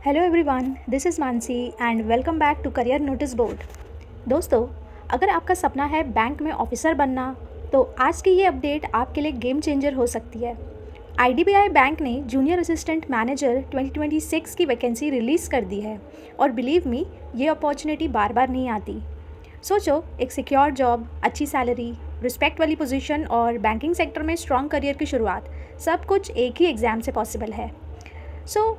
Hello everyone, this is Mansi and welcome back to career notice board. दोस्तों, अगर आपका सपना है बैंक में ऑफिसर बनना, तो आज की ये अपडेट आपके लिए गेम चेंजर हो सकती है। आईडीबीआई बैंक ने जूनियर असिस्टेंट मैनेजर 2026 की वैकेंसी रिलीज़ कर दी है और बिलीव मी, ये अपॉर्चुनिटी बार बार नहीं आती। सोचो, एक सिक्योर जॉब, अच्छी सैलरी, रिस्पेक्ट वाली पोजीशन और बैंकिंग सेक्टर में स्ट्रॉन्ग करियर की शुरुआत, सब कुछ एक ही एग्ज़ाम से पॉसिबल है।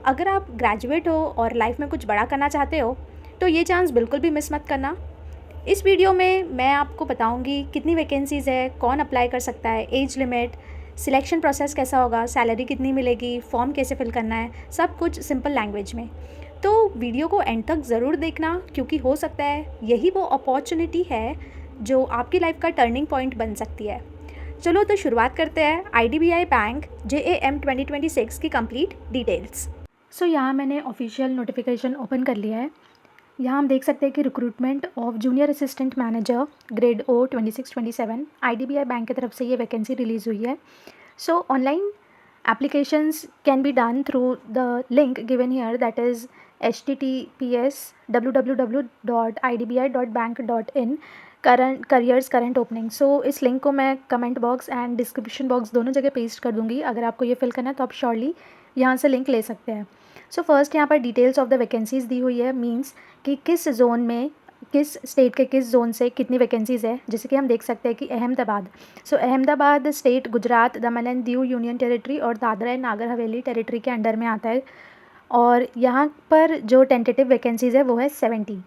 अगर आप ग्रेजुएट हो और लाइफ में कुछ बड़ा करना चाहते हो, तो ये चांस बिल्कुल भी मिस मत करना। इस वीडियो में मैं आपको बताऊंगी कितनी वैकेंसीज़ है, कौन अप्लाई कर सकता है, एज लिमिट, सिलेक्शन प्रोसेस कैसा होगा, सैलरी कितनी मिलेगी, फॉर्म कैसे फिल करना है, सब कुछ सिंपल लैंग्वेज में। तो वीडियो को एंड तक ज़रूर देखना, क्योंकि हो सकता है यही वो अपॉर्चुनिटी है जो आपकी लाइफ का टर्निंग पॉइंट बन सकती है। चलो तो शुरुआत करते हैं आईडीबीआई बैंक JAM 2026 की कंप्लीट डिटेल्स। यहाँ मैंने ऑफिशियल नोटिफिकेशन ओपन कर लिया है। यहाँ हम देख सकते हैं कि recruitment of junior assistant manager grade O 26-27 IDBI bank की तरफ से ये वैकेंसी रिलीज़ हुई है। Online applications can be done through the link given here, that is https://www.idbi.bank.in current careers current opening. इस लिंक को मैं comment box and description box दोनों जगह पेस्ट कर दूंगी। अगर आपको ये फिल करना है तो आप श्योरली यहाँ से लिंक ले सकते हैं। फर्स्ट यहाँ पर डिटेल्स ऑफ द वैकेंसीज़ दी हुई है, मीन्स कि किस जोन में, किस स्टेट के किस जोन से कितनी वैकेंसीज़ है। जैसे कि हम देख सकते हैं कि Ahmedabad, Ahmedabad state Gujarat, Daman and Diu union territory और दादरा एंड नागर हवेली टेरिटरी के अंडर में आता है। और यहाँ पर जो टेंटेटिव वैकेंसीज़ है वो है 70।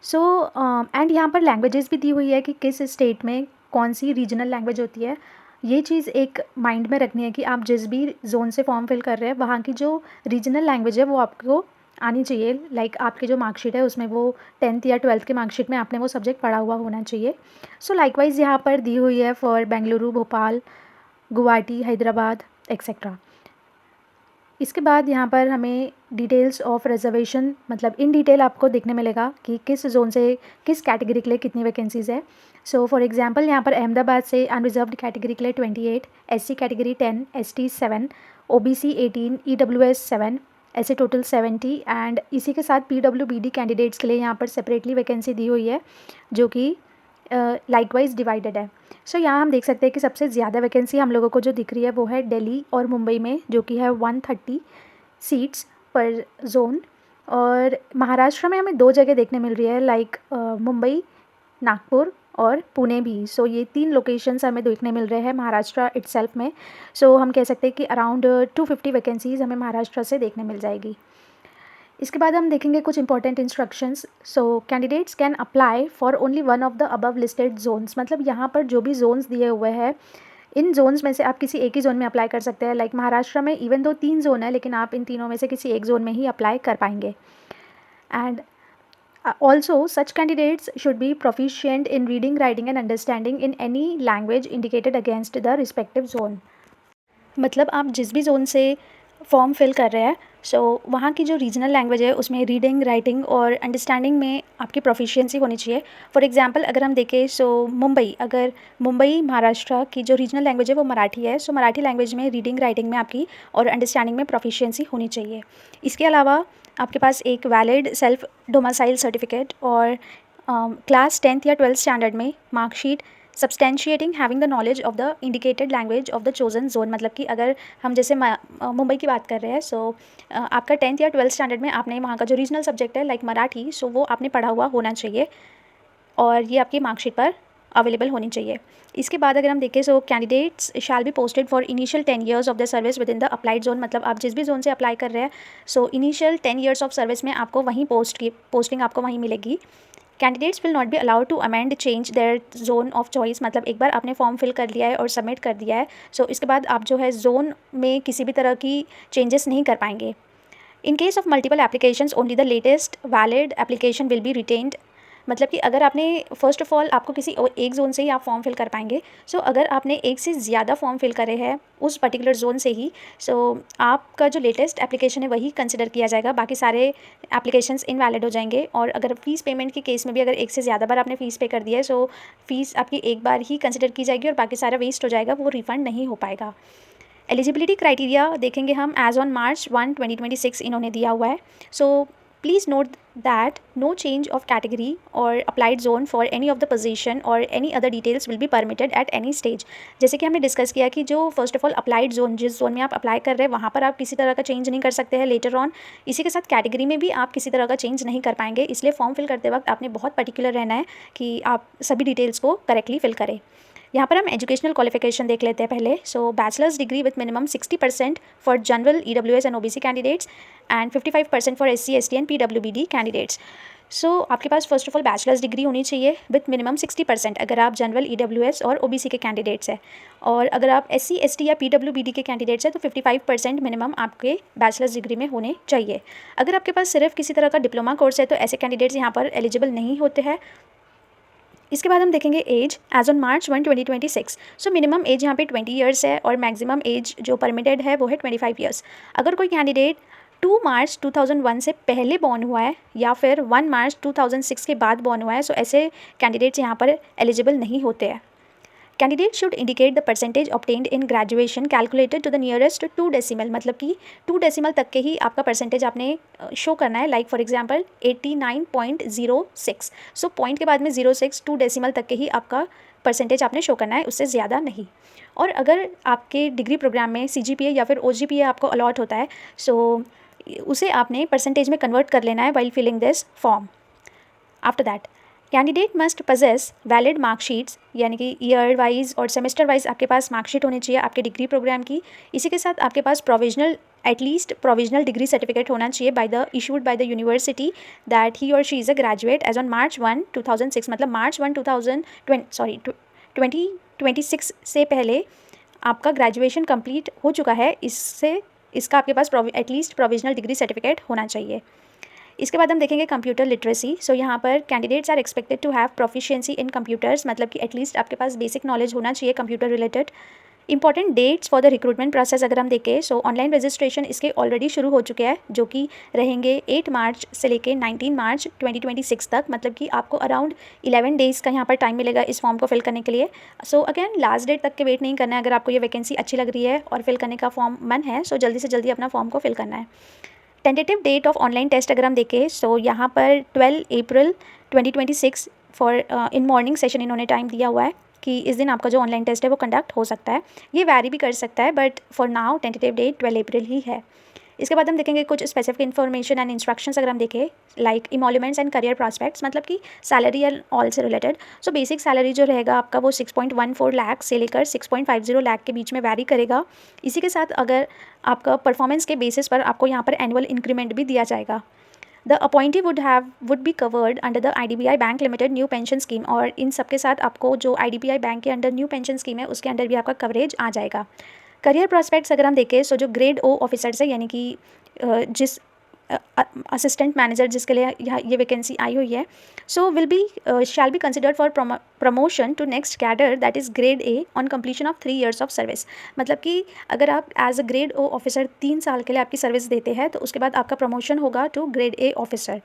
एंड यहाँ पर लैंग्वेजेस भी दी हुई है कि किस स्टेट में कौन सी रीजनल लैंग्वेज होती है। ये चीज़ एक माइंड में रखनी है कि आप जिस भी जोन से फॉर्म फिल कर रहे हैं, वहाँ की जो रीजनल लैंग्वेज है वो आपको आनी चाहिए। लाइक आपकी जो मार्कशीट है उसमें वो 10th या 12th के मार्कशीट में आपने वो सब्जेक्ट पढ़ा हुआ होना चाहिए। लाइकवाइज यहाँ पर दी हुई है फॉर बेंगलुरु, भोपाल, गुवाहाटी, हैदराबाद एक्सेट्रा। इसके बाद यहाँ पर हमें डिटेल्स ऑफ रिजर्वेशन, मतलब इन डिटेल आपको देखने मिलेगा कि किस जोन से किस कैटेगरी के लिए कितनी वैकेंसीज़ है। फॉर एग्जांपल यहाँ पर अहमदाबाद से अनरिजर्व्ड कैटेगरी के लिए 28, SC category 10, ST 7, OBC 18, EWS 7, ऐसे टोटल 70। एंड इसी के साथ PWBD कैंडिडेट्स के लिए यहाँ पर सेपरेटली वैकेंसी दी हुई है, जो कि लाइकवाइज डिवाइडेड है। यहाँ हम देख सकते हैं कि सबसे ज़्यादा वैकेंसी हम लोगों को जो दिख रही है वो है दिल्ली और मुंबई में, जो कि है 130 सीट्स पर जोन। और महाराष्ट्र में हमें 2 जगह देखने मिल रही है, लाइक मुंबई, नागपुर और पुणे भी। ये 3 लोकेशंस हमें देखने मिल रहे हैं महाराष्ट्र इटसेल्फ में। हम कह सकते हैं कि अराउंड 250 वैकेंसीज़ हमें महाराष्ट्र से देखने मिल जाएगी। इसके बाद हम देखेंगे कुछ important instructions. Candidates can apply for only one of the above listed zones, मतलब यहाँ पर जो भी जोन्स दिए हुए हैं, इन जोन्स में से आप किसी एक ही जोन में अप्लाई कर सकते हैं। लाइक महाराष्ट्र में इवन दो 3 जोन है, लेकिन आप इन तीनों में से किसी एक जोन में ही अप्लाई कर पाएंगे। And also such candidates should be proficient in reading, writing and understanding in any language indicated against the respective zone. मतलब आप जिस भी जोन से फॉर्म फिल कर रहे हैं, वहाँ की जो रीजनल लैंग्वेज है उसमें रीडिंग, राइटिंग और अंडरस्टैंडिंग में आपकी प्रोफिशिएंसी होनी चाहिए। फॉर एग्जांपल अगर हम देखें, मुंबई, अगर मुंबई महाराष्ट्र की जो रीजनल लैंग्वेज है वो मराठी है, मराठी लैंग्वेज में रीडिंग, राइटिंग में आपकी और अंडरस्टैंडिंग में प्रोफिशिएंसी होनी चाहिए। इसके अलावा आपके पास एक वैलिड सेल्फ डोमिसाइल सर्टिफिकेट और क्लास 10th या 12th स्टैंडर्ड में mark sheet substantiating having the knowledge of the indicated language of the chosen zone. मतलब कि अगर हम जैसे मुंबई की बात कर रहे हैं, आपका 10th या 12th स्टैंडर्ड में आपने वहाँ का जो रीजनल सब्जेक्ट है लाइक मराठी, वो आपने पढ़ा हुआ होना चाहिए और ये आपकी मार्कशीट पर अवेलेबल होनी चाहिए। इसके बाद अगर हम देखें, candidates shall be posted for initial 10 years of the service with in the applied zone. मतलब आप जिस भी जोन से अप्लाई कर रहे हैं, इनिशियल 10 years ऑफ सर्विस में आपको वहीं पोस्टिंग आपको वहीं मिलेगी। Candidates will not be allowed to amend change their zone of choice. मतलब एक बार आपने फॉर्म फिल कर लिया है और सबमिट कर दिया है, इसके बाद आप जो है जोन में किसी भी तरह की चेंजेस नहीं कर पाएंगे। इन case of multiple applications only the latest valid application will be retained. मतलब कि अगर आपने फर्स्ट ऑफ ऑल आपको किसी एक जोन से ही आप फॉर्म फिल कर पाएंगे। अगर आपने एक से ज़्यादा फॉर्म फिल करे हैं उस पर्टिकुलर जोन से ही, आपका जो लेटेस्ट एप्लीकेशन है वही कंसिडर किया जाएगा, बाकी सारे एप्लीकेशंस इनवैलिड हो जाएंगे। और अगर फ़ीस पेमेंट के केस में भी अगर एक से ज़्यादा बार आपने फ़ीस पे कर दिया है, फ़ीस आपकी एक बार ही कंसिडर की जाएगी और बाकी सारा वेस्ट हो जाएगा, वो रिफ़ंड नहीं हो पाएगा। एलिजिबिलिटी क्राइटेरिया देखेंगे हम एज ऑन March 1, 2026 इन्होंने दिया हुआ है. So please note that no change of category or applied zone for any of the position or any other details will be permitted at any stage. जैसे कि हमने discuss किया कि जो first of all applied zone, जिस zone में आप apply कर रहे हैं वहाँ पर आप किसी तरह का चेंज नहीं कर सकते हैं लेटर ऑन. इसी के साथ कैटेगरी में भी आप किसी तरह का चेंज नहीं कर पाएंगे, इसलिए फॉर्म फिल करते वक्त आपने बहुत पर्टिकुलर रहना है कि आप सभी डिटेल्स को करेक्टली फिल करें. यहाँ पर हम एजुकेशनल क्वालिफिकेशन देख लेते हैं पहले. So bachelors degree with minimum 60% for general EWS and OBC candidates and 55% for SC ST and PWBD candidates. So आपके पास first of all bachelors degree होनी चाहिए विथ मिनिमम 60% अगर आप जनरल EWS और OBC के कैंडिडेट्स हैं, और अगर आप SC ST या PWBD के कैंडिडेट्स हैं तो 55% मिनिमम आपके बैचलर्स डिग्री में होने चाहिए. अगर आपके पास सिर्फ किसी तरह का डिप्लोमा कोर्स है तो ऐसे कैंडिडेट्स यहाँ पर एलिजिबल नहीं होते हैं. इसके बाद हम देखेंगे age age on March 1, 2026. So minimum age यहाँ पे 20 ईयर्स है और मैक्सिमम एज जो परमिटेड है वो है 25 ईयर्स. अगर कोई कैंडिडेट 2 मार्च 2001 से पहले बॉर्न हुआ है या फिर 1 मार्च 2006 के बाद बॉर्न हुआ है, सो ऐसे कैंडिडेट्स यहाँ पर एलिजिबल नहीं होते हैं. Candidate should indicate the percentage obtained in graduation calculated to the nearest 2 decimal, मतलब कि 2 डेसिमल तक के ही आपका परसेंटेज आपने शो करना है. Like for example 89.06. So point के बाद में 06 2 डेसिमल तक के ही आपका परसेंटेज आपने शो करना है, उससे ज़्यादा नहीं. और अगर आपके डिग्री प्रोग्राम में CGPA या फिर OGPA आपको अलॉट होता है, सो उसे आपने परसेंटेज में कन्वर्ट कर लेना है while filling this form. After that candidate must possess valid marksheets, यानी कि ईयर वाइज और सेमेस्टर वाइज आपके पास मार्कशीट होनी चाहिए आपके डिग्री प्रोग्राम की. इसी के साथ आपके पास provisional at least provisional degree certificate होना चाहिए issued by the university that he और she is a graduate as on March 1, 2006. मतलब March 1, 2026 से पहले आपका ग्रेजुएशन कंप्लीट हो चुका है, इसका आपके पास एटलीस्ट प्रोविजनल डिग्री सर्टिफिकेट होना चाहिए. इसके बाद हम देखेंगे कंप्यूटर लिटरेसी. सो यहाँ पर candidates are expected to have proficiency in computers, मतलब कि एटलीस्ट आपके पास बेसिक नॉलेज होना चाहिए computer related. Important dates for the recruitment process अगर हम देखें, सो ऑनलाइन रजिस्ट्रेशन इसके ऑलरेडी शुरू हो चुके हैं जो कि रहेंगे 8 मार्च से लेके 19 मार्च 2026 तक, मतलब कि आपको अराउंड 11 डेज़ का यहाँ पर टाइम मिलेगा इस फॉर्म को फिल करने के लिए. सो अगेन लास्ट डेट तक के वेट नहीं करना है. अगर आपको ये वैकेंसी अच्छी लग रही है और फिल करने का फॉर्म मन है, सो जल्दी से जल्दी अपना फॉर्म को फिल करना है. Tentative date of online test अगर हम देखें, सो यहाँ पर 12 April 2026 for in morning session इन्होंने टाइम दिया हुआ है कि इस दिन आपका जो ऑनलाइन टेस्ट है वो कंडक्ट हो सकता है. ये वैरी भी कर सकता है, but for now tentative date 12 April ही है. इसके बाद हम देखेंगे कुछ स्पेसिफिक इन्फॉर्मेशन एंड इंस्ट्रक्शंस अगर हम देखें, like emoluments and career prospects, मतलब कि सैलरी एंड ऑल से रिलेटेड. सो बेसिक सैलरी जो रहेगा आपका वो 6.14 लाख से लेकर 6.50 लाख के बीच में वैरी करेगा. इसी के साथ अगर आपका परफॉर्मेंस के बेसिस पर आपको यहाँ पर एनुअल इंक्रीमेंट भी दिया जाएगा. The appointee would be covered under the IDBI bank limited new pension scheme, और इन सब के साथ आपको जो IDBI बैंक के अंडर न्यू पेंशन स्कीम है उसके अंडर भी आपका कवरेज आ जाएगा. करियर प्रॉस्पेक्ट्स अगर हम देखें, सो जो ग्रेड O ऑफिसर्स है, यानी कि जिस असिस्टेंट मैनेजर जिसके लिए ये वैकेंसी आई हुई है, so shall be considered for promotion to next cadre that is grade A on completion of 3 years of service. मतलब कि अगर आप as a grade O officer 3 साल के लिए आपकी सर्विस देते हैं तो उसके बाद आपका प्रमोशन होगा टू ग्रेड A ऑफिसर.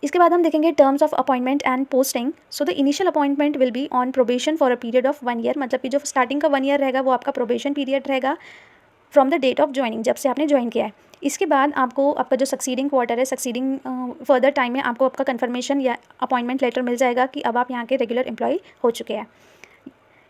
इसके बाद हम देखेंगे terms of appointment and posting. So the initial appointment will be on probation for a period of 1 year, मतलब कि जो स्टार्टिंग का 1 year रहेगा वो आपका प्रोबेशन पीरियड रहेगा from the date of joining, जब से आपने ज्वाइन किया है. इसके बाद आपको आपका जो सक्सीडिंग क्वार्टर है, सक्सीडिंग फर्दर टाइम में आपको आपका कन्फर्मेशन या अपॉइंटमेंट लेटर मिल जाएगा कि अब आप यहाँ के रेगुलर एम्प्लॉय हो चुके हैं.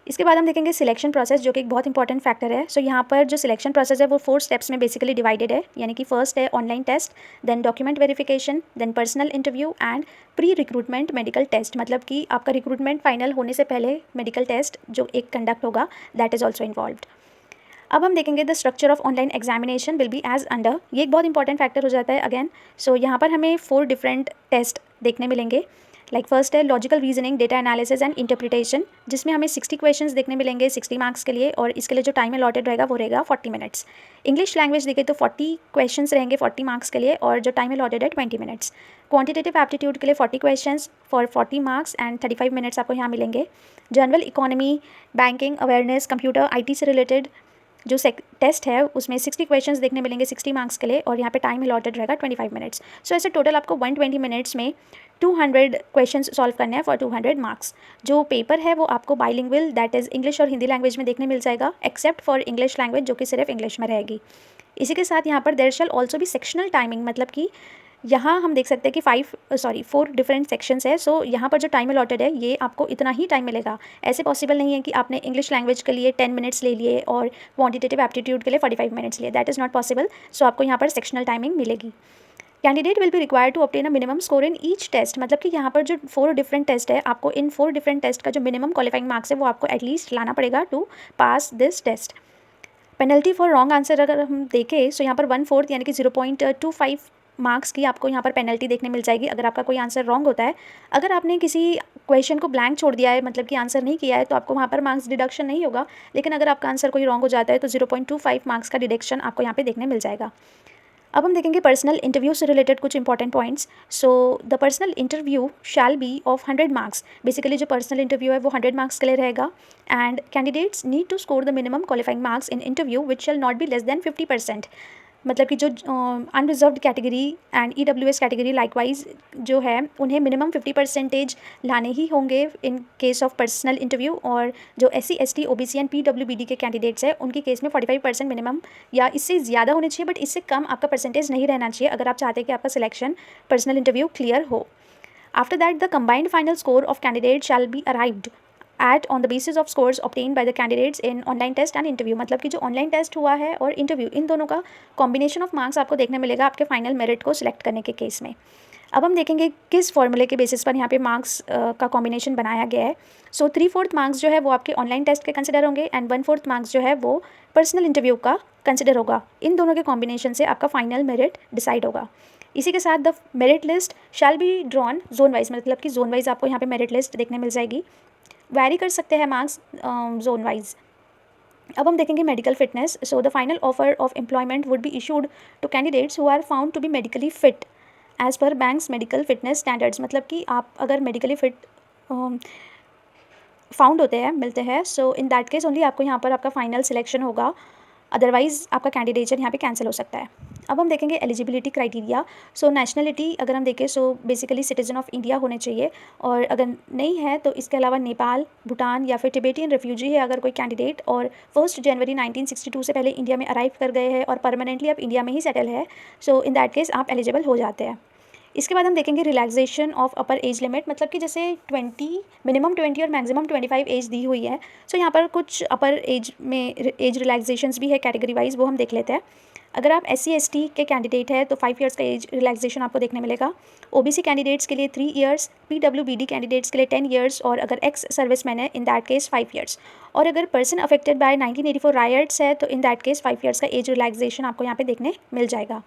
इसके बाद हम देखेंगे सिलेक्शन प्रोसेस, जो कि एक बहुत इंपॉर्टेंट फैक्टर है. सो यहाँ पर जो सिलेक्शन प्रोसेस है वो 4 स्टेप्स में बेसिकली डिवाइडेड है, यानी कि फर्स्ट है online test, then document verification, then personal interview and pre recruitment medical test, मतलब कि आपका रिक्रूटमेंट फाइनल होने से पहले मेडिकल टेस्ट जो एक कंडक्ट होगा दैट इज़ ऑल्सो इन्वॉल्व्ड. अब हम देखेंगे the structure of online examination will be as under. ये एक बहुत इंपॉर्टेंट फैक्टर हो जाता है अगेन. सो यहाँ पर हमें 4 डिफरेंट टेस्ट देखने मिलेंगे. लाइक फर्स्ट है logical reasoning, data analysis and interpretation, जिसमें हमें 60 क्वेश्चंस देखने मिलेंगे 60 मार्क्स के लिए, और इसके लिए जो टाइम अलॉटेड रहेगा वो रहेगा 40 मिनट्स. इंग्लिश लैंग्वेज देखें तो 40 क्वेश्चंस रहेंगे 40 मार्क्स के लिए, और जो टाइम अलॉटेड है 20 मिनट्स. क्वांटिटेटिव एप्टीट्यूड के लिए 40 questions for 40 marks and 35 minutes आपको यहाँ मिलेंगे. General economy, banking awareness, computer IT से रिलेटेड जो टेस्ट है उसमें 60 क्वेश्चंस देखने मिलेंगे 60 मार्क्स के लिए, और यहाँ पे टाइम अलॉटेड रहेगा 25 मिनट्स। सो ऐसे टोटल आपको 120 मिनट्स में 200 क्वेश्चंस सॉल्व करने हैं फॉर 200 मार्क्स। जो पेपर है वो आपको बाइलिंगुअल, दैट इज़ इंग्लिश और हिंदी लैंग्वेज में देखने मिल जाएगा, एक्सेप्ट फॉर इंग्लिश लैंग्वेज जो कि सिर्फ इंग्लिश में रहेगी। इसी के साथ यहाँ पर देयर शैल ऑल्सो भी सेक्शनल टाइमिंग, मतलब कि यहाँ हम देख सकते हैं कि 4 डिफरेंट सेक्शंस है। सो यहाँ पर जो टाइम अलॉटेड है ये आपको इतना ही टाइम मिलेगा। ऐसे पॉसिबल नहीं है कि आपने इंग्लिश लैंग्वेज के लिए 10 मिनट्स ले लिए और क्वांटिटेटिव एप्टीट्यूड के लिए 45 मिनट्स लिए, that is not possible. So आपको यहाँ पर सेक्शनल टाइमिंग मिलेगी। Candidate will be required to obtain a minimum score in each test, मतलब कि यहाँ पर जो 4 डिफरेंट टेस्ट है, आपको इन 4 डिफरेंट टेस्ट का जो मिनिमम क्वालिफाइंग मार्क्स है वो आपको एटलीस्ट लाना पड़ेगा to pass this test. Penalty for wrong answer अगर हम देखें सो यहाँ पर 1/4 यानी कि 0.25 मार्क्स की आपको यहाँ पर पेनल्टी देखने मिल जाएगी अगर आपका कोई आंसर रॉन्ग होता है। अगर आपने किसी क्वेश्चन को ब्लैंक छोड़ दिया है, मतलब कि आंसर नहीं किया है, तो आपको वहाँ पर मार्क्स डिडक्शन नहीं होगा। लेकिन अगर आपका आंसर कोई रॉन्ग हो जाता है तो 0.25 मार्क्स का डिडक्शन आपको यहाँ पे देखने मिल जाएगा। अब हम देखेंगे पर्सनल इंटरव्यू से रिलेटेड कुछ important points. So the personal interview shall be of 100 marks. Basically जो पर्सनल इंटरव्यू है वो 100 मार्क्स के लिए रहेगा, and candidates need to score the minimum qualifying marks in interview which shall not be less than 50%। मतलब कि जो unreserved category and EWS category likewise जो है उन्हें मिनिमम 50% लाने ही होंगे in case of personal interview, और जो SC ST OBC and PWBD के कैंडिडेट्स हैं उनके केस में 45% मिनिमम या इससे ज़्यादा होने चाहिए, बट इससे कम आपका परसेंटेज नहीं रहना चाहिए अगर आप चाहते हैं कि आपका सिलेक्शन पर्सनल इंटरव्यू क्लियर हो। After that the combined final score of candidate shall be arrived at on the basis of scores obtained by the candidates in online test and interview. मतलब कि जो ऑनलाइन टेस्ट हुआ है और interview, इन दोनों का combination of marks आपको देखने मिलेगा आपके फाइनल मेरिट को सिलेक्ट करने के केस में। अब हम देखेंगे किस फॉर्मूले के बेसिस पर यहाँ पे मार्क्स का कॉम्बिनेशन बनाया गया है। सो 3/4 मार्क्स जो है वो आपके ऑनलाइन टेस्ट के कंसिडर होंगे, एंड 1/4 मार्क्स जो है वो पर्सनल इंटरव्यू का कंसिडर होगा। इन दोनों के कॉम्बिनेशन से आपका फाइनल मेरिट डिसाइड होगा। इसी के साथ the merit list shall be drawn zone wise, मतलब कि जोन वाइज आपको यहाँ पे मेरिट लिस्ट देखने मिल जाएगी। वैरी कर सकते हैं मार्क्स जोन वाइज। अब हम देखेंगे medical fitness. So the final offer of employment would be issued to candidates who are found to be medically fit as per bank's medical fitness standards. मतलब कि आप अगर मेडिकली फिट फाउंड होते हैं, मिलते हैं, सो इन दैट केस ओनली आपको यहाँ पर आपका फाइनल सिलेक्शन होगा, अदरवाइज़ आपका कैंडिडेचर यहाँ पे कैंसिल हो सकता है। अब हम देखेंगे एलिजिबिलिटी क्राइटेरिया। सो नेशनलिटी अगर हम देखें so basically citizen of India होने चाहिए, और अगर नहीं है तो इसके अलावा नेपाल, भूटान या फिर टिबेटियन रेफ्यूजी है अगर कोई कैंडिडेट, और 1 जनवरी 1962 से पहले इंडिया में अराइव कर गए हैं और परमानेंटली अब इंडिया में ही सेटल है, सो इन दैट केस आप एलिजिबल हो जाते हैं। इसके बाद हम देखेंगे relaxation of upper age limit, मतलब कि जैसे 20 मिनिमम 20 और मैक्सिमम 25 एज दी हुई है। सो यहाँ पर कुछ अपर एज में एज रिलैक्सेशंस भी है कैटेगरी वाइज, वो हम देख लेते हैं। अगर आप SC ST के कैंडिडेट है तो 5 ईयर्स का एज रिलैक्सेशन आपको देखने मिलेगा। OBC कैंडिडेट्स के लिए 3 ईयर्स, PWBD कैंडिडेट्स के लिए 10 ईयर्स, और अगर एक्स सर्विसमैन है इन दैट केस 5 ईयर्स, और अगर पर्सन अफेक्टेड बाय 1984 रायट्स है तो इन दैट केस 5 ईयर्स का एज रिलैक्सेशन आपको यहाँ पे देखने मिल जाएगा।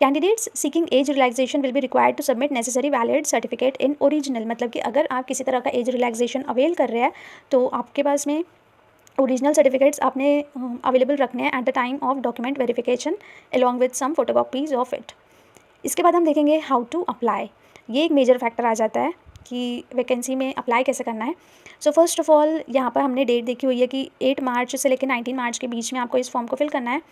Candidates seeking age relaxation will be required to submit necessary valid certificate in original, मतलब कि अगर आप किसी तरह का एज रिलैक्सेशन अवेल कर रहे हैं तो आपके पास में ओरिजिनल सर्टिफिकेट्स आपने अवेलेबल रखने हैं at the time of document verification along with some photocopies of it. इसके बाद हम देखेंगे हाउ टू अप्लाई। ये एक मेजर फैक्टर आ जाता है कि वैकेंसी में अप्लाई कैसे करना है। सो फर्स्ट ऑफ ऑल यहाँ पर हमने डेट देखी हुई है कि 8 मार्च से लेकर 19 मार्च के बीच में आपको इस फॉर्म को फिल करना है।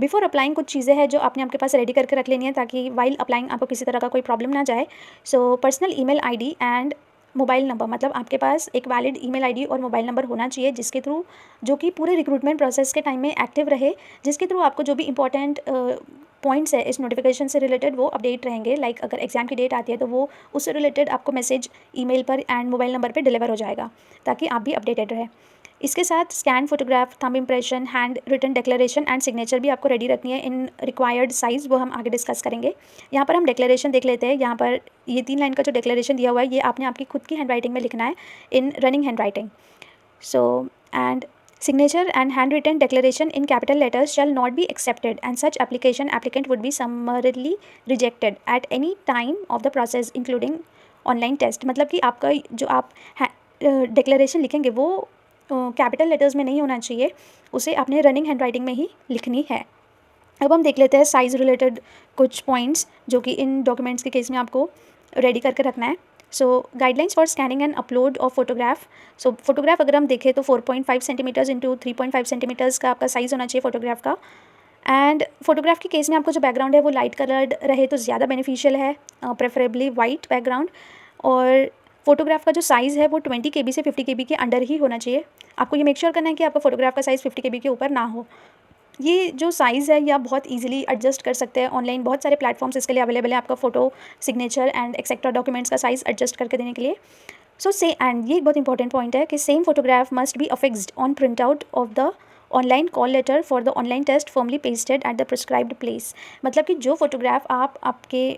बिफोर अप्लाइंग कुछ चीज़ें हैं जो आपने आपके पास रेडी करके रख लेनी है ताकि वाइल अप्लाइंग आपको किसी तरह का कोई प्रॉब्लम ना जाए। So personal email ID and mobile number, मतलब आपके पास एक वैलिड ईमेल आईडी और मोबाइल नंबर होना चाहिए जिसके थ्रू, जो कि पूरे रिक्रूटमेंट प्रोसेस के टाइम में एक्टिव रहे, जिसके थ्रू आपको जो भी इंपॉर्टेंट पॉइंट्स है इस नोटिफिकेशन से रिलेटेड वो अपडेट रहेंगे। लाइक अगर एग्जाम की डेट आती है तो वो उससे रिलेटेड आपको मैसेज ईमेल पर एंड मोबाइल नंबर पर डिलीवर हो जाएगा ताकि आप भी अपडेटेड रहे। इसके साथ scan photograph, thumb impression, hand written declaration and signature भी आपको रेडी रखनी है इन रिक्वायर्ड साइज़, वो हम आगे डिस्कस करेंगे। यहाँ पर हम डिक्लेरेशन देख लेते हैं। यहाँ पर ये 3 लाइन का जो डिक्लेरेशन दिया हुआ है ये आपने आपकी खुद की हैंडराइटिंग में लिखना है इन running handwriting. So and signature and handwritten declaration in capital letters shall not be accepted and such application applicant would be summarily rejected at any time of the process including online test। मतलब कि आपका जो आप declaration लिखेंगे वो capital letters में नहीं होना चाहिए, उसे आपने रनिंग हैंडराइटिंग में ही लिखनी है। अब हम देख लेते हैं साइज़ रिलेटेड कुछ पॉइंट्स जो कि इन डॉक्यूमेंट्स के केस में आपको रेडी करके रखना है। So guidelines for scanning and upload of photograph. So photograph अगर हम देखें तो 4.5 सेंटीमीटर्स इंटू 3.5 सेंटीमीटर्स का आपका साइज़ होना चाहिए फोटोग्राफ का। एंड फोटोग्राफ के केस में आपको जो बैकग्राउंड है वो लाइट कलर्ड रहे तो ज़्यादा बेनिफिशियल है, प्रेफरेबली वाइट बैकग्राउंड। और फोटोग्राफ का जो साइज़ है वो 20 KB से 50 KB के अंडर ही होना चाहिए। आपको ये मेक श्योर करना है कि आपका फोटोग्राफ का साइज़ 50 KB के ऊपर ना हो। ये जो साइज़ है ये आप बहुत इजीली एडजस्ट कर सकते हैं। ऑनलाइन बहुत सारे प्लेटफॉर्म्स इसके लिए अवेलेबल है आपका photo, signature and etcetera documents का साइज़ एडजस्ट करके देने के लिए। सो से एंड ये एक बहुत इंपॉर्टेंट पॉइंट है कि same photograph must be affixed on print out of the online call letter for the online test firmly pasted at the prescribed place. मतलब कि जो फोटोग्राफ आप आपके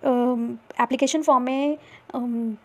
एप्लीकेशन फॉर्म में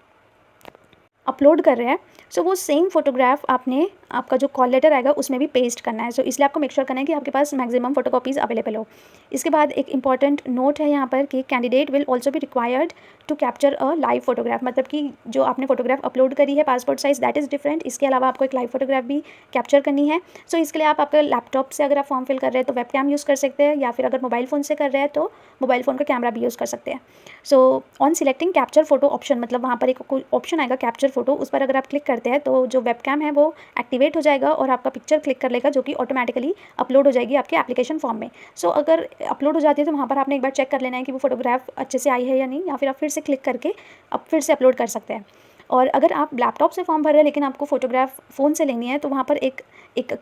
अपलोड कर रहे हैं, सो वो सेम फोटोग्राफ आपने आपका जो कॉल लेटर आएगा उसमें भी पेस्ट करना है। सो इसलिए आपको मेक श्योर करना है कि आपके पास मैक्सिमम फोटोकॉपीज़ अवेलेबल हो। इसके बाद एक इंपॉर्टेंट नोट है यहाँ पर कि candidate will also be required to capture a live photograph. मतलब कि जो आपने फोटोग्राफ अपलोड करी है passport size that is different, इसके अलावा आपको एक लाइव फोटोग्राफ भी कैप्चर करनी है। सो इसके लिए आप आपके लैपटॉप से अगर आप फॉर्म फिल कर रहे हैं तो वेब कैम यूज़ कर सकते हैं, या फिर अगर मोबाइल फ़ोन से कर रहे हैं तो मोबाइल फ़ोन का कैमरा भी यूज़ कर सकते हैं। So on selecting capture photo option, मतलब वहाँ पर एक ऑप्शन आएगा कैप्चर फोटो, उस पर अगर आप क्लिक करते हैं तो जो वेब कैम है वो एक्टिवेट हो जाएगा और आपका पिक्चर क्लिक कर लेगा, जो कि ऑटोमेटिकली अपलोड हो जाएगी आपके एप्लीकेशन फॉर्म में। सो अगर अपलोड हो जाती है तो वहाँ पर आपने एक बार चेक कर लेना है कि वो फोटोग्राफ अच्छे से आई है या नहीं, या फिर आप फिर से क्लिक करके अब फिर से अपलोड कर सकते हैं। और अगर आप लैपटॉप से फॉर्म भर रहे हैं लेकिन आपको फोटोग्राफ फ़ोन से लेनी है तो वहाँ पर एक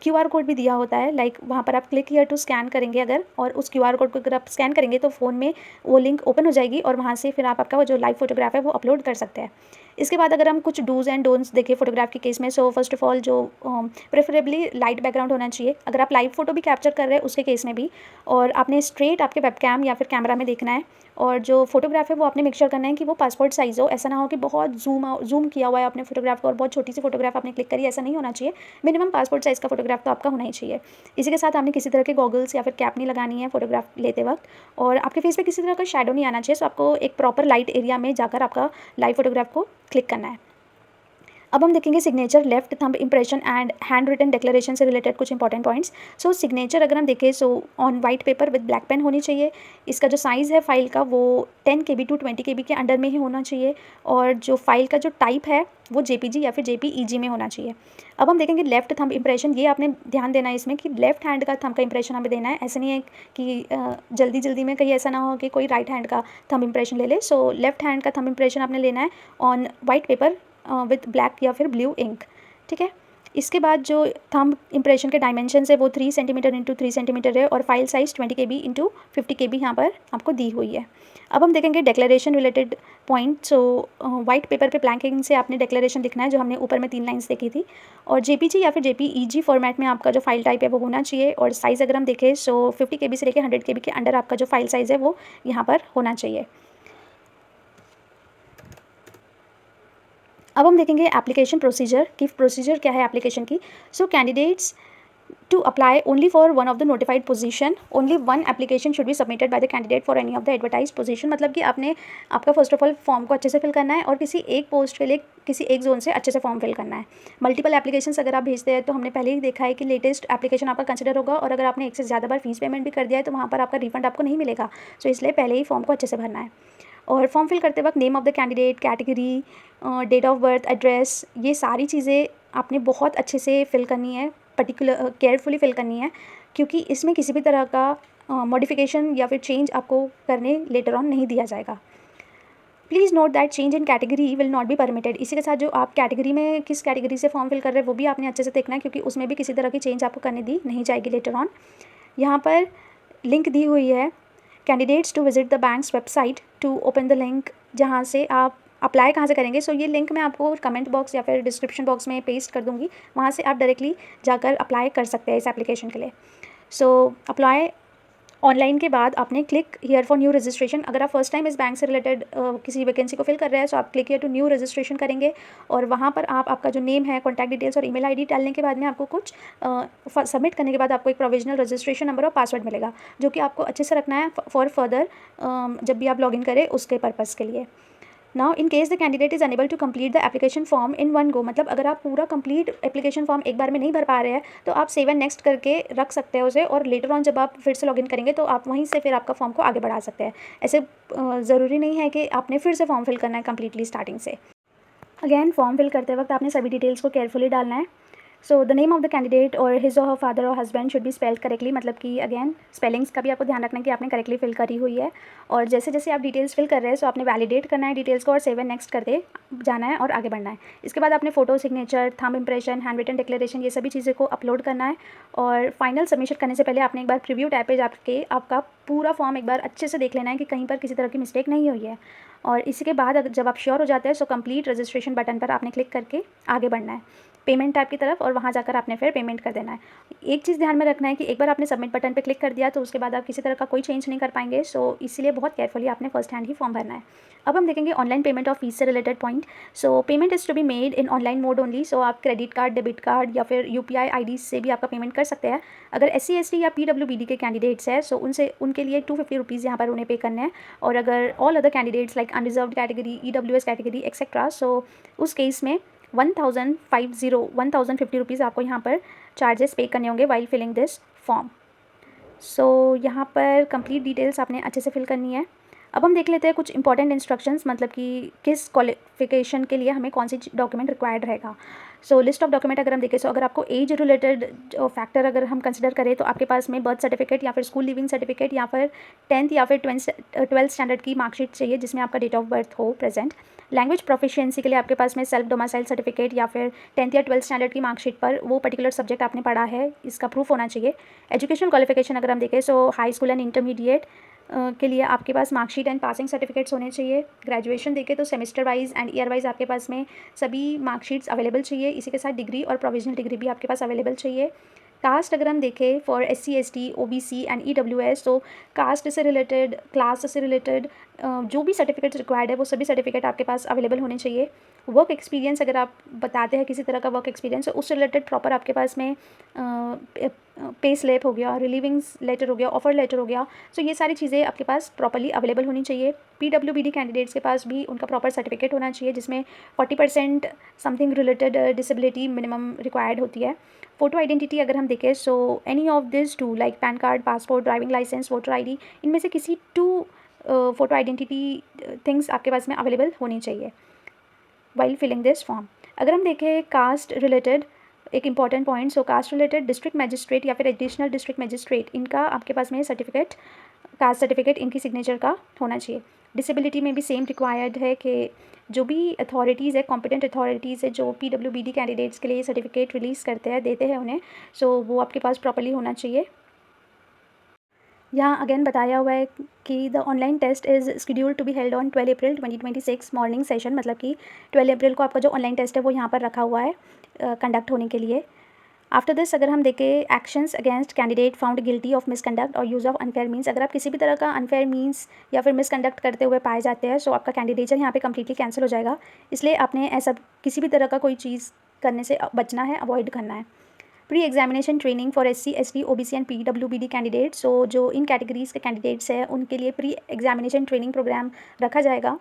QR कोड भी दिया होता है। लाइक वहाँ पर आप क्लिक हियर टू स्कैन करेंगे अगर, और उस QR कोड को अगर आप स्कैन करेंगे तो फ़ोन में वो लिंक ओपन हो जाएगी और वहाँ से फिर आप आपका वो जो लाइव फोटोग्राफ है वो अपलोड कर सकते हैं। इसके बाद अगर हम कुछ डूज़ एंड डोंट्स देखें फोटोग्राफ के केस में, सो फर्स्ट ऑफ ऑल जो प्रेफरेबली लाइट बैकग्राउंड होना चाहिए अगर आप लाइव फोटो भी कैप्चर कर रहे हैं उसके केस में भी, और आपने स्ट्रेट आपके वेबकैम या फिर कैमरा में देखना है। और जो फोटोग्राफ है वो आपने मेक श्योर करना है कि वो पासपोर्ट साइज़ हो। ऐसा ना हो कि बहुत जूम किया हुआ है आपने फोटोग्राफ को और बहुत छोटी सी फोटोग्राफ आपने क्लिक करी, ऐसा नहीं होना चाहिए। मिनिमम पासपोर्ट साइज़ का फोटोग्राफ तो आपका होना ही चाहिए। इसी के साथ आपने किसी तरह के गॉगल्स या फिर कैप नहीं लगानी है फोटोग्राफ लेते वक्त, और आपके फेस पे किसी तरह का शैडो नहीं आना चाहिए। सो आपको एक प्रॉपर लाइट एरिया में जाकर आपका लाइव फोटोग्राफ को क्लिक करना है। अब हम देखेंगे signature, left thumb impression and hand written declaration से रिलेटेड कुछ इंपॉर्टेंट पॉइंट्स। सो सिग्नेचर अगर हम देखें so on white paper with black pen होनी चाहिए। इसका जो साइज़ है फाइल का वो 10 KB टू 20 KB के अंडर में ही होना चाहिए, और जो फाइल का जो टाइप है वो JPG या फिर JPEG में होना चाहिए। अब हम देखेंगे लेफ्ट थंब इंप्रेशन, ये आपने ध्यान देना है इसमें कि लेफ्ट हैंड का थंब का इंप्रेशन हमें देना है। ऐसा नहीं है कि जल्दी जल्दी में कहीं ऐसा ना हो कि कोई राइट हैंड का थंब इंप्रेशन ले ले। सो लेफ्ट हैंड का थंब इंप्रेशन आपने लेना है on white paper with black या फिर ब्लू इंक, ठीक है। इसके बाद जो थंब इंप्रेशन के डायमेंशन है वो 3 सेंटीमीटर इंटू 3 सेंटीमीटर है, और file size 20 KB into 50 KB यहाँ पर आपको दी हुई है। अब हम देखेंगे declaration related point. So white paper पे ब्लैंकिंग से आपने डेक्लेरेशन लिखना है, जो हमने ऊपर में 3 लाइन्स देखी थी, और JPG या फिर JPEG फॉर्मेट में आपका जो फाइल टाइप है वो होना चाहिए। और साइज़ अगर हम देखें सो 50 KB से लेकर 100 KB के अंडर आपका जो फाइल साइज़ है वो यहाँ पर होना चाहिए। अब हम देखेंगे एप्लीकेशन प्रोसीजर की प्रोसीजर क्या है एप्लीकेशन की। So candidates to apply only for one of the notified position, only one application should be submitted by the candidate for any of the advertise position. मतलब कि आपने आपका फर्स्ट ऑफ ऑल फॉर्म को अच्छे से fill करना है और किसी एक पोस्ट के लिए किसी एक जोन से अच्छे से फॉर्म फिल करना है। मल्टीपल एप्लीकेशंस अगर आप भेजते हैं तो हमने पहले ही देखा है कि लेटेस्ट एप्लीकेशन आपका कंसिडर होगा, और अगर आपने एक से ज़्यादा बार फीस पेमेंट भी कर दिया है तो वहाँ पर आपका रिफंड आपको नहीं मिलेगा। सो इसलिए पहले ही फॉर्म को अच्छे से भरना है। और फॉर्म फिल करते वक्त name of the candidate, category, date of birth, address, ये सारी चीज़ें आपने बहुत अच्छे से फिल करनी है, पर्टिकुलर केयरफुली फिल करनी है, क्योंकि इसमें किसी भी तरह का मॉडिफिकेशन या फिर चेंज आपको करने लेटर ऑन नहीं दिया जाएगा। Please note that change in category will not be permitted. इसी के साथ जो आप कैटेगरी में किस कैटेगरी से फॉर्म फिल कर रहे हैं वो भी आपने अच्छे से देखना है, क्योंकि उसमें भी किसी तरह की चेंज आपको करने दी नहीं जाएगी लेटर ऑन। यहाँ पर लिंक दी हुई है candidates to visit the bank's website to open the link, जहाँ से आप अप्लाई कहाँ से करेंगे। सो ये लिंक मैं आपको कमेंट बॉक्स या फिर डिस्क्रिप्शन बॉक्स में पेस्ट कर दूँगी, वहाँ से आप डायरेक्टली जाकर अप्लाई कर सकते हैं इस एप्लीकेशन के लिए। सो अप्लाई ऑनलाइन के बाद आपने click here for new registration. अगर आप फर्स्ट टाइम इस बैंक से रिलेटेड किसी वैकेंसी को फिल कर रहे हैं तो आप click here to new registration करेंगे, और वहाँ पर आप आपका जो नेम है, कॉन्टैक्ट डिटेल्स और ईमेल आईडी डालने के बाद में आपको कुछ सबमिट करने के बाद आपको एक प्रोविजनल रजिस्ट्रेशन नंबर और पासवर्ड मिलेगा, जो कि आपको अच्छे से रखना है फॉर फर्दर जब भी आप लॉगिन करें उसके पर्पज़ के लिए। Now in case the candidate is unable to complete the application form in one go, मतलब अगर आप पूरा कंप्लीट एप्लीकेशन फॉर्म एक बार में नहीं भर पा रहे हैं तो आप सेव एंड नेक्स्ट करके रख सकते हैं उसे, और लेटर ऑन जब आप फिर से लॉगिन करेंगे तो आप वहीं से फिर आपका फॉर्म को आगे बढ़ा सकते हैं। ऐसे ज़रूरी नहीं है कि आपने फिर से फॉर्म फिल करना है कम्प्लीटली स्टार्टिंग से। अगेन फॉर्म फिल करते वक्त आपने सभी डिटेल्स को केयरफुली डालना है। So the name of the candidate और हिज और हर फादर और husband should be spelled correctly, मतलब कि अगेन स्पेलिंग्स का भी आपको ध्यान रखना है कि आपने करेक्टली फिल करी हुई है। और जैसे जैसे आप डिटेल्स फिल कर रहे हैं सो आपने वैलिडेट करना है डिटेल्स को और सेव एंड नेक्स्ट करते जाना है और आगे बढ़ना है। इसके बाद आपने photo, signature, thumb impression, hand written declaration, ये सभी चीज़ें को अपलोड करना है। और फाइनल सबमिशन करने से पहले आपने एक बार प्रीव्यू टैब पे जाके आपका पूरा फॉर्म एक बार अच्छे से देख लेना है कि कहीं पर किसी तरह की मिस्टेक नहीं हुई है। और इसी के बाद जब आप श्योर हो जाते हैं सो कंप्लीट रजिस्ट्रेशन बटन पर आपने क्लिक करके आगे बढ़ना है पेमेंट टैब की तरफ, और वहाँ जाकर आपने फिर पेमेंट कर देना है। एक चीज़ ध्यान में रखना है कि एक बार आपने सबमिट बटन पे क्लिक कर दिया तो उसके बाद आप किसी तरह का कोई चेंज नहीं कर पाएंगे। सो इसीलिए बहुत केयरफुली आपने फर्स्ट हैंड ही फॉर्म भरना है। अब हम देखेंगे ऑनलाइन पेमेंट ऑफ फीस से related point. So payment is to be made in online mode only. So आप क्रेडिट कार्ड, डेबिट कार्ड या फिर UPI ID से भी आपका पेमेंट कर सकते हैं। अगर SC ST या PWBD के कैंडिडेट्स हैं सो उनके लिए 250 रुपीज़ यहाँ पर उन्हें पे करने हैं। और अगर all other candidates like unreserved category, EWS category etcetera, so उस केस में 1050 रुपीज़ आपको यहाँ पर चार्जेस पे करने होंगे वाइल फिलिंग दिस फॉर्म। सो यहाँ पर कंप्लीट डिटेल्स आपने अच्छे से फिल करनी है। अब हम देख लेते हैं कुछ इंपॉर्टेंट इंस्ट्रक्शंस, मतलब कि किस क्वालिफिकेशन के लिए हमें कौन सी डॉक्यूमेंट रिक्वायर्ड रहेगा। सो लिस्ट ऑफ डॉक्यूमेंट अगर हम देखें सो अगर आपको एज रिलेटेड फैक्टर अगर हम कंसिडर करें तो आपके पास में बर्थ सर्टिफिकेट या फिर स्कूल लिविंग सर्टिफिकेट या फिर 10th या फिर 12th स्टैंडर्ड की मार्कशीट चाहिए जिसमें आपका डेट ऑफ बर्थ हो प्रेजेंट। लैंग्वेज प्रोफिशिएंसी के लिए आपके पास में सेल्फ डोमिसाइल सर्टिफिकेट या फिर 10th या 12th स्टैंडर्ड की मार्कशीट पर वो पर्टिकुलर सब्जेक्ट आपने पढ़ा है इसका प्रूफ होना चाहिए। एजुकेशन क्वालिफिकेशन अगर हम देखें सो हाई स्कूल एंड इंटरमीडिएट के लिए आपके पास मार्कशीट एंड पासिंग सर्टिफिकेट्स होने चाहिए। ग्रेजुएशन देखें तो semester wise and year wise आपके पास में सभी मार्कशीट्स अवेलेबल चाहिए। इसी के साथ डिग्री और प्रोविजनल डिग्री भी आपके पास अवेलेबल चाहिए। कास्ट अगर हम देखें for SC ST OBC and EWS, तो कास्ट से रिलेटेड, क्लास से रिलेटेड जो भी सर्टिफिकेट्स रिक्वायर्ड है वो सभी सर्टिफिकेट आपके पास अवेलेबल होने चाहिए। वर्क एक्सपीरियंस अगर आप बताते हैं किसी तरह का वर्क एक्सपीरियंस, तो उससे रिलेटेड प्रॉपर आपके पास में पे स्लिप हो गया, रिलीविंग्स लेटर हो गया, ऑफर लेटर हो गया। सो ये सारी चीज़ें आपके पास प्रॉपर्ली अवेलेबल होनी चाहिए। PWBD कैंडिडेट्स के पास भी उनका प्रॉपर सर्टिफिकेट होना चाहिए जिसमें 40% something related disability minimum required होती है। फ़ोटो आइडेंटिटी अगर हम देखें so any of this two like PAN card, passport, driving licence, voter ID, इनमें से किसी 2 फ़ोटो आइडेंटिटी थिंग्स आपके पास में अवेलेबल होनी चाहिए वाइल फिलिंग दिस फॉर्म। अगर हम देखें कास्ट रिलेटेड एक इंपॉर्टेंट पॉइंट, सो कास्ट रिलेटेड डिस्ट्रिक्ट मजिस्ट्रेट या फिर एडिशनल डिस्ट्रिक्ट मजिस्ट्रेट, इनका आपके पास में सर्टिफिकेट, कास्ट सर्टिफिकेट इनकी सिग्नेचर का होना चाहिए। डिसेबिलिटी में भी सेम रिक्वायर्ड है कि जो भी अथॉरिटीज़ है, कॉम्पिटेंट अथॉरिटीज़ है जो PWBD कैंडिडेट्स के लिए सर्टिफिकेट रिलीज़ करते हैं, देते हैं उन्हें, सो वो आपके पास प्रॉपर्ली होना चाहिए। यहाँ अगेन बताया हुआ है कि the online test is schedule to be held on 12 April 2026 morning session, मतलब कि 12 अप्रैल को आपका जो ऑनलाइन टेस्ट है वो यहाँ पर रखा हुआ है कंडक्ट होने के लिए। आफ्टर दिस अगर हम देखें actions against candidate found guilty of misconduct और यूज़ ऑफ अनफेयर मीन्स, अगर आप किसी भी तरह का अनफेयर मीन्स या फिर मिसकंडक्ट करते हुए पाए जाते हैं सो आपका कैंडिडेचर यहाँ पे कम्प्लीटली कैंसिल हो जाएगा। इसलिए आपने ऐसा किसी भी तरह का कोई चीज़ करने से बचना है, अवॉइड करना है। Pre examination training for SC ST OBC and PWBD candidate, so जो इन कैटेगरीज़ के कैंडिडेट्स हैं उनके लिए प्री एग्जामिनेशन ट्रेनिंग प्रोग्राम रखा जाएगा।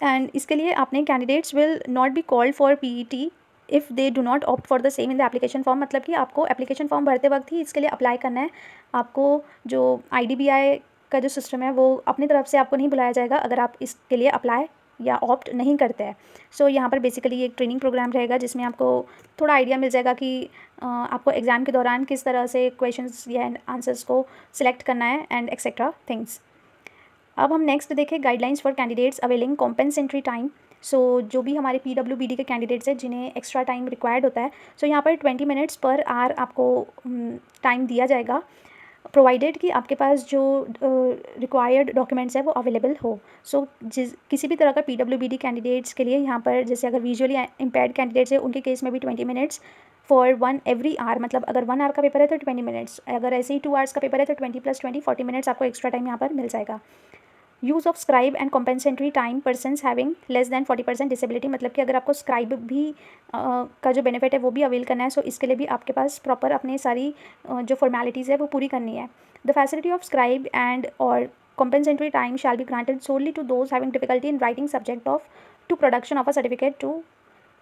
एंड इसके लिए आपने candidates will not be called for PET if they do not opt for the same in the application form, मतलब कि आपको एप्लीकेशन फॉर्म भरते वक्त ही इसके लिए अप्लाई करना है। आपको जो IDBI का जो सिस्टम है वो अपनी तरफ से आपको नहीं बुलाया जाएगा अगर आप इसके लिए अप्लाई या ऑप्ट नहीं करते हैं। सो यहाँ पर बेसिकली एक ट्रेनिंग प्रोग्राम रहेगा जिसमें आपको थोड़ा आइडिया मिल जाएगा कि आपको एग्ज़ाम के दौरान किस तरह से क्वेश्चंस या आंसर्स को सिलेक्ट करना है एंड एक्सेट्रा थिंग्स। अब हम नेक्स्ट देखें guidelines for candidates availing compensatory time. So जो भी हमारे PWBD के कैंडिडेट्स हैं जिन्हें एक्स्ट्रा टाइम रिक्वायर्ड होता है, सो यहाँ पर 20 मिनट्स पर आवर आपको टाइम दिया जाएगा, प्रोवाइडेड कि आपके पास जो रिक्वायर्ड डॉक्यूमेंट्स है वो अवेलेबल हो। सो किसी भी तरह का PWBD कैंडिडेट्स के लिए यहाँ पर जैसे अगर विजुअली इम्पेयर्ड कैंडिडेट्स है उनके केस में भी 20 मिनट्स फॉर 1 एवरी आवर, मतलब अगर 1 आवर का पेपर है तो 20 मिनट्स, अगर ऐसे ही 2 आवर्स का पेपर है तो 20 + 20 40 मिनट्स आपको एक्स्ट्रा टाइम यहाँ पर मिल जाएगा। Use of scribe and compensatory time persons having less than 40% disability, मतलब कि अगर आपको स्क्राइब भी का जो बेनिफिट है वो भी अवेल करना है, सो इसके लिए भी आपके पास प्रॉपर अपने सारी जो फॉर्मेलिटीज़ है वो पूरी करनी है। The facility of scribe and और compensatory time shall be granted solely to those having difficulty in writing subject of to production of a certificate to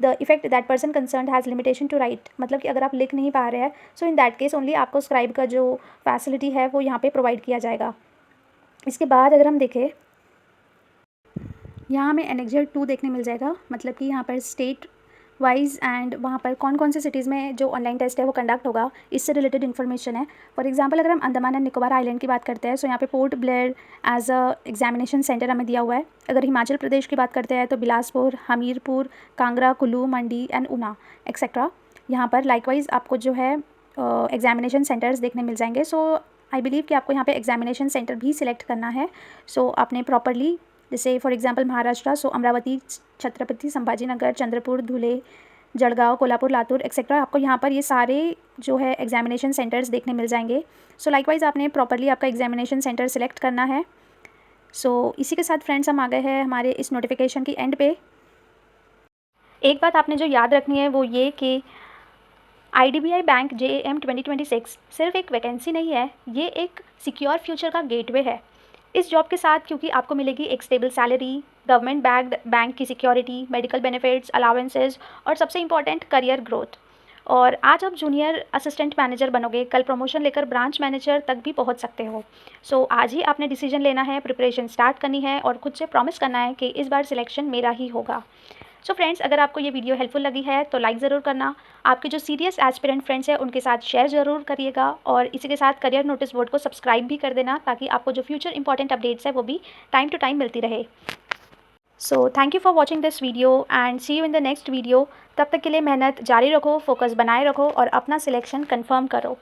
the effect that person concerned has limitation to write, मतलब कि अगर आप लिख नहीं पा रहे हैं सो इन दैट केस ओनली आपको स्क्राइब का जो फैसिलिटी है वो यहाँ पे प्रोवाइड किया जाएगा। इसके बाद अगर हम देखें यहाँ हमें एनेक्जर 2 देखने मिल जाएगा, मतलब कि यहाँ पर स्टेट वाइज एंड वहाँ पर कौन कौन से सिटीज़ में जो ऑनलाइन टेस्ट है वो कंडक्ट होगा, इससे रिलेटेड इन्फॉर्मेशन है। फॉर एग्जांपल अगर हम अंडमान एंड निकोबार आइलैंड की बात करते हैं, सो यहाँ पे Port Blair as a examination centre हमें दिया हुआ है। अगर हिमाचल प्रदेश की बात करते हैं तो बिलासपुर, हमीरपुर, कांगड़ा, कुल्लू, मंडी एंड ऊना एक्सेट्रा। यहाँ पर लाइकवाइज आपको जो है एग्जामिनेशन सेंटर्स देखने मिल जाएंगे। सो आई बिलीव कि आपको यहाँ पे एग्जामिनेशन सेंटर भी सिलेक्ट करना है। सो आपने प्रॉपरली, जैसे for example Maharashtra, so Amravati, Chhatrapati Sambhajinagar, Chandrapur, Dhule, Jalgaon, Kolhapur, Latur etcetera, आपको यहाँ पर ये सारे जो है एग्जामिनेशन सेंटर्स देखने मिल जाएंगे। सो लाइकवाइज आपने प्रॉपरली आपका एग्जामिनेशन सेंटर सिलेक्ट करना है। सो इसी के साथ फ्रेंड्स हम आ गए हैं हमारे इस नोटिफिकेशन की एंड पे। एक बात आपने जो याद रखनी है वो ये कि IDBI बैंक JAM 2026 सिर्फ एक वैकेंसी नहीं है, ये एक सिक्योर फ्यूचर का गेटवे है। इस जॉब के साथ क्योंकि आपको मिलेगी एक stable salary, government backed bank की सिक्योरिटी, मेडिकल बेनिफिट्स, अलाउंसेस और सबसे इम्पॉर्टेंट करियर ग्रोथ। और आज आप जूनियर असिस्टेंट मैनेजर बनोगे, कल प्रमोशन लेकर ब्रांच मैनेजर तक भी पहुंच सकते हो। सो आज ही आपने डिसीजन लेना है, प्रिपरेशन स्टार्ट करनी है और खुद से प्रॉमिस करना है कि इस बार सिलेक्शन मेरा ही होगा। सो फ्रेंड्स, अगर आपको ये वीडियो हेल्पफुल लगी है तो लाइक ज़रूर करना, आपके जो सीरियस एस्पिरेंट फ्रेंड्स हैं उनके साथ शेयर ज़रूर करिएगा और इसी के साथ करियर नोटिस बोर्ड को सब्सक्राइब भी कर देना ताकि आपको जो फ्यूचर इंपॉर्टेंट अपडेट्स है वो भी टाइम टू टाइम मिलती रहे। So thank you for watching this video and see you in the next video. तब तक के लिए मेहनत जारी रखो, फोकस बनाए रखो और अपना सिलेक्शन कन्फर्म करो।